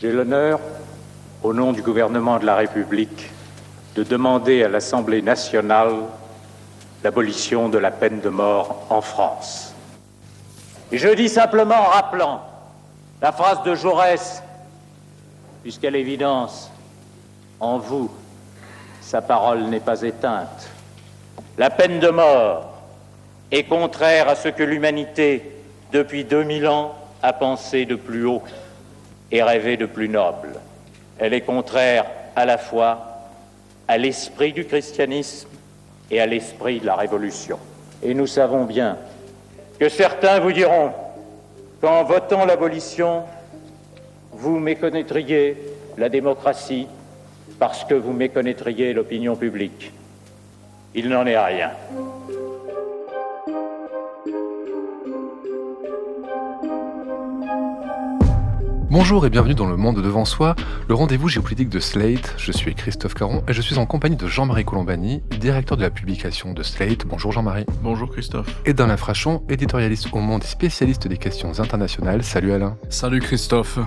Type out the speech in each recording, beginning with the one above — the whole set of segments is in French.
J'ai l'honneur, au nom du gouvernement de la République, de demander à l'Assemblée nationale l'abolition de la peine de mort en France. Et je dis simplement en rappelant la phrase de Jaurès, puisqu'à l'évidence, en vous, sa parole n'est pas éteinte. La peine de mort est contraire à ce que l'humanité, depuis 2000 ans, a pensé de plus haut et rêvé de plus noble. Elle est contraire à la fois à l'esprit du christianisme et à l'esprit de la Révolution. Et nous savons bien que certains vous diront qu'en votant l'abolition, vous méconnaîtriez la démocratie parce que vous méconnaîtriez l'opinion publique. Il n'en est rien. Bonjour et bienvenue dans Le Monde Devant Soi, le rendez-vous géopolitique de Slate. Je suis Christophe Caron et je suis en compagnie de Jean-Marie Colombani, directeur de la publication de Slate. Bonjour Jean-Marie. Bonjour Christophe. Et d'Alain Frachon, éditorialiste au Monde et spécialiste des questions internationales. Salut Alain. Salut Christophe.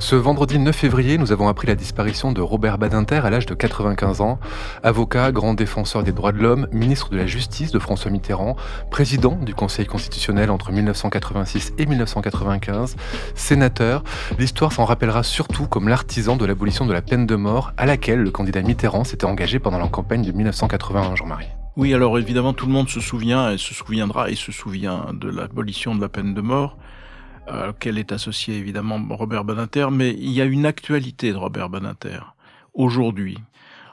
Ce vendredi 9 février, nous avons appris la disparition de Robert Badinter à l'âge de 95 ans. Avocat, grand défenseur des droits de l'homme, ministre de la Justice de François Mitterrand, président du Conseil constitutionnel entre 1986 et 1995, sénateur, l'histoire s'en rappellera surtout comme l'artisan de l'abolition de la peine de mort à laquelle le candidat Mitterrand s'était engagé pendant la campagne de 1981, Jean-Marie. Oui, alors évidemment, tout le monde se souvient et se souviendra et se souvient de l'abolition de la peine de mort, auquel est associé évidemment Robert Badinter, mais il y a une actualité de Robert Badinter. Aujourd'hui,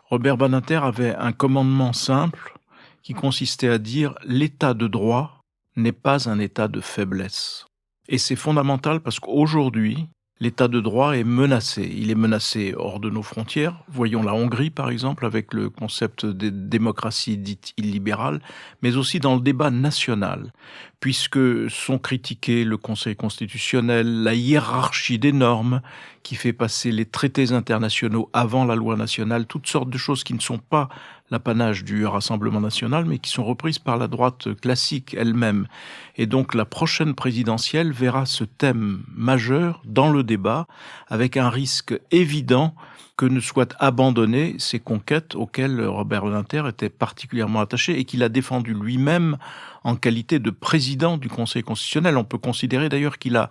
Robert Badinter avait un commandement simple qui consistait à dire « l'état de droit n'est pas un état de faiblesse ». Et c'est fondamental parce qu'aujourd'hui, l'état de droit est menacé. Il est menacé hors de nos frontières. Voyons la Hongrie, par exemple, avec le concept de démocratie dite illibérale, mais aussi dans le débat national, puisque sont critiqués le Conseil constitutionnel, la hiérarchie des normes qui fait passer les traités internationaux avant la loi nationale, toutes sortes de choses qui ne sont pas l'apanage du Rassemblement national, mais qui sont reprises par la droite classique elle-même. Et donc la prochaine présidentielle verra ce thème majeur dans le débat, avec un risque évident que ne soient abandonnées ces conquêtes auxquelles Robert Badinter était particulièrement attaché et qu'il a défendu lui-même en qualité de président du Conseil constitutionnel. On peut considérer d'ailleurs qu'il a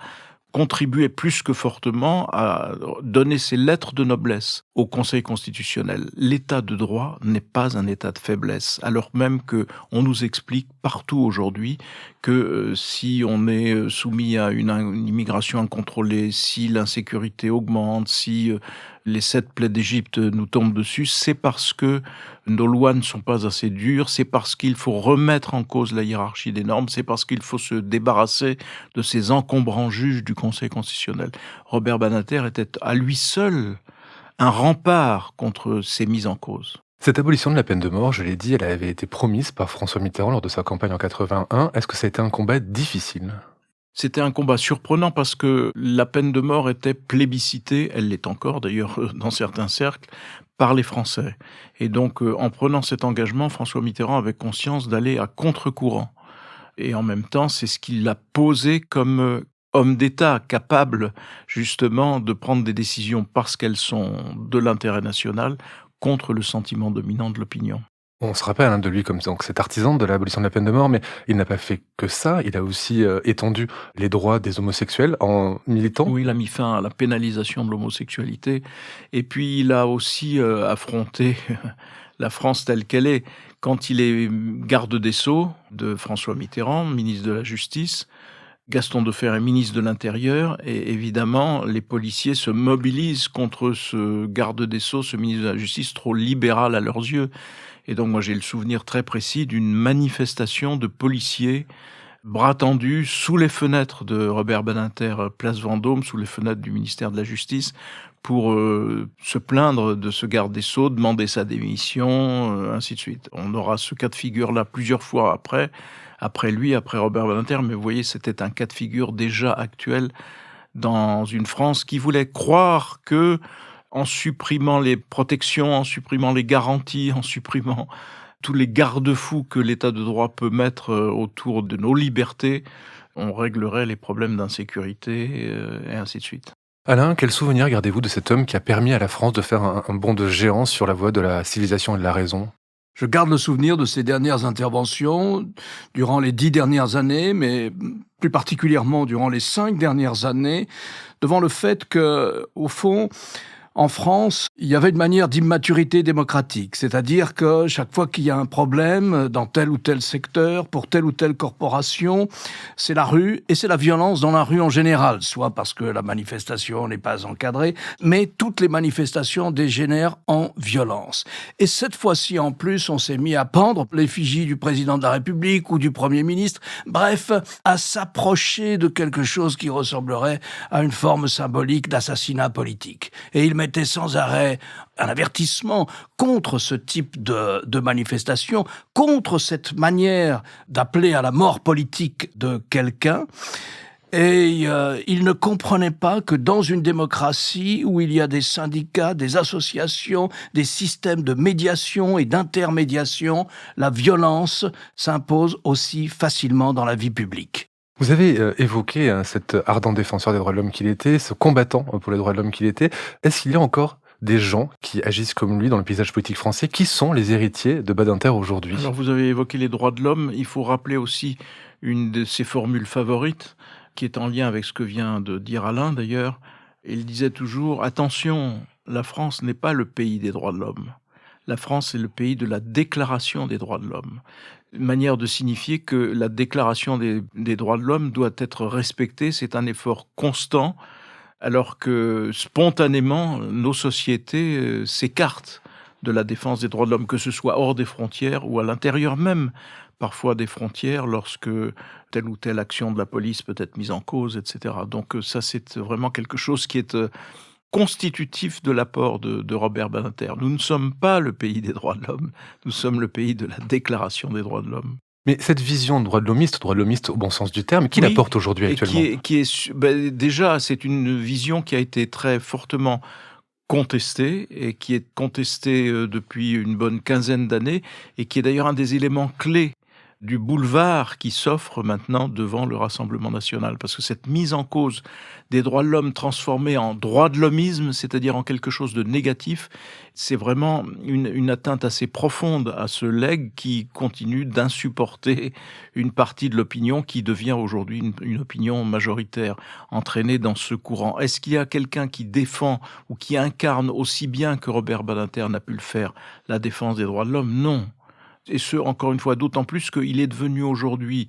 contribué plus que fortement à donner ses lettres de noblesse au Conseil constitutionnel. L'état de droit n'est pas un état de faiblesse, alors même que on nous explique partout aujourd'hui que si on est soumis à une immigration incontrôlée, si l'insécurité augmente, si les 7 plaies d'Égypte nous tombent dessus, c'est parce que nos lois ne sont pas assez dures, c'est parce qu'il faut remettre en cause la hiérarchie des normes, c'est parce qu'il faut se débarrasser de ces encombrants juges du Conseil constitutionnel. Robert Badinter était à lui seul un rempart contre ces mises en cause. Cette abolition de la peine de mort, je l'ai dit, elle avait été promise par François Mitterrand lors de sa campagne en 81. Est-ce que ça a été un combat difficile ? C'était un combat surprenant parce que la peine de mort était plébiscitée, elle l'est encore d'ailleurs dans certains cercles, par les Français. Et donc en prenant cet engagement, François Mitterrand avait conscience d'aller à contre-courant. Et en même temps, c'est ce qu'il a posé comme homme d'État capable justement de prendre des décisions parce qu'elles sont de l'intérêt national contre le sentiment dominant de l'opinion. On se rappelle de lui comme donc, cet artisan de l'abolition de la peine de mort, mais il n'a pas fait que ça, il a aussi étendu les droits des homosexuels en militant. Oui, il a mis fin à la pénalisation de l'homosexualité, et puis il a aussi affronté la France telle qu'elle est. Quand il est garde des Sceaux de François Mitterrand, ministre de la Justice, Gaston Defferre est ministre de l'Intérieur, et évidemment, les policiers se mobilisent contre ce garde des Sceaux, ce ministre de la Justice trop libéral à leurs yeux. Et donc moi j'ai le souvenir très précis d'une manifestation de policiers bras tendus sous les fenêtres de Robert Badinter, place Vendôme, sous les fenêtres du ministère de la Justice, pour se plaindre de ce garde des Sceaux, demander sa démission, ainsi de suite. On aura ce cas de figure-là plusieurs fois après lui, après Robert Badinter, mais vous voyez, c'était un cas de figure déjà actuel dans une France qui voulait croire que en supprimant les protections, en supprimant les garanties, en supprimant tous les garde-fous que l'état de droit peut mettre autour de nos libertés, on réglerait les problèmes d'insécurité et ainsi de suite. Alain, quel souvenir gardez-vous de cet homme qui a permis à la France de faire un bond de géant sur la voie de la civilisation et de la raison? Je garde le souvenir de ses dernières interventions durant les 10 dernières années, mais plus particulièrement durant les 5 dernières années, devant le fait que, au fond, en France, il y avait une manière d'immaturité démocratique, c'est-à-dire que chaque fois qu'il y a un problème dans tel ou tel secteur, pour telle ou telle corporation, c'est la rue et c'est la violence dans la rue en général, soit parce que la manifestation n'est pas encadrée, mais toutes les manifestations dégénèrent en violence. Et cette fois-ci, en plus, on s'est mis à pendre l'effigie du président de la République ou du Premier ministre, bref, à s'approcher de quelque chose qui ressemblerait à une forme symbolique d'assassinat politique. Et il mettait sans arrêt un avertissement contre ce type de manifestation, contre cette manière d'appeler à la mort politique de quelqu'un. Et il ne comprenait pas que dans une démocratie où il y a des syndicats, des associations, des systèmes de médiation et d'intermédiation, la violence s'impose aussi facilement dans la vie publique. Vous avez évoqué cet ardent défenseur des droits de l'homme qu'il était, ce combattant pour les droits de l'homme qu'il était. Est-ce qu'il y a encore des gens qui agissent comme lui dans le paysage politique français? Qui sont les héritiers de Badinter aujourd'hui? Alors vous avez évoqué les droits de l'homme, il faut rappeler aussi une de ses formules favorites, qui est en lien avec ce que vient de dire Alain d'ailleurs. Il disait toujours « Attention, la France n'est pas le pays des droits de l'homme. La France est le pays de la déclaration des droits de l'homme. » Une manière de signifier que la déclaration des droits de l'homme doit être respectée, c'est un effort constant, alors que spontanément, nos sociétés s'écartent de la défense des droits de l'homme, que ce soit hors des frontières ou à l'intérieur même, parfois des frontières, lorsque telle ou telle action de la police peut être mise en cause, etc. Donc ça, c'est vraiment quelque chose qui est constitutif de l'apport de Robert Badinter. Nous ne sommes pas le pays des droits de l'homme, nous sommes le pays de la déclaration des droits de l'homme. Mais cette vision de droit de l'homiste au bon sens du terme, qui la porte aujourd'hui actuellement? Déjà, c'est une vision qui a été très fortement contestée et qui est contestée depuis une bonne quinzaine d'années et qui est d'ailleurs un des éléments clés du boulevard qui s'offre maintenant devant le Rassemblement national. Parce que cette mise en cause des droits de l'homme transformée en droit de l'hommisme, c'est-à-dire en quelque chose de négatif, c'est vraiment une atteinte assez profonde à ce legs qui continue d'insupporter une partie de l'opinion qui devient aujourd'hui une opinion majoritaire, entraînée dans ce courant. Est-ce qu'il y a quelqu'un qui défend ou qui incarne aussi bien que Robert Badinter n'a pu le faire la défense des droits de l'homme? Non. Et ce, encore une fois, d'autant plus qu'il est devenu aujourd'hui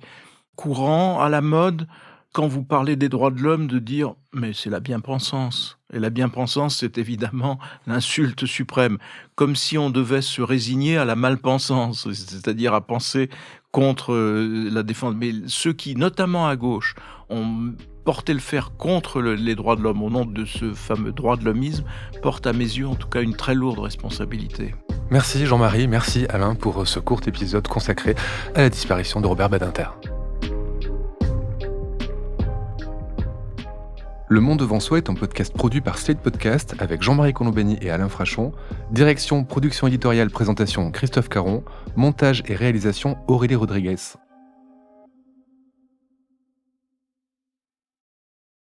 courant, à la mode, quand vous parlez des droits de l'homme, de dire « mais c'est la bien-pensance ». Et la bien-pensance, c'est évidemment l'insulte suprême. Comme si on devait se résigner à la malpensance, c'est-à-dire à penser contre la défense. Mais ceux qui, notamment à gauche, ont porté le fer contre les droits de l'homme au nom de ce fameux droit de l'hommisme, portent à mes yeux en tout cas une très lourde responsabilité. Merci Jean-Marie, merci Alain pour ce court épisode consacré à la disparition de Robert Badinter. Le Monde devant soi est un podcast produit par Slate Podcast avec Jean-Marie Colombani et Alain Frachon. Direction, production éditoriale, présentation Christophe Caron. Montage et réalisation Aurélie Rodriguez.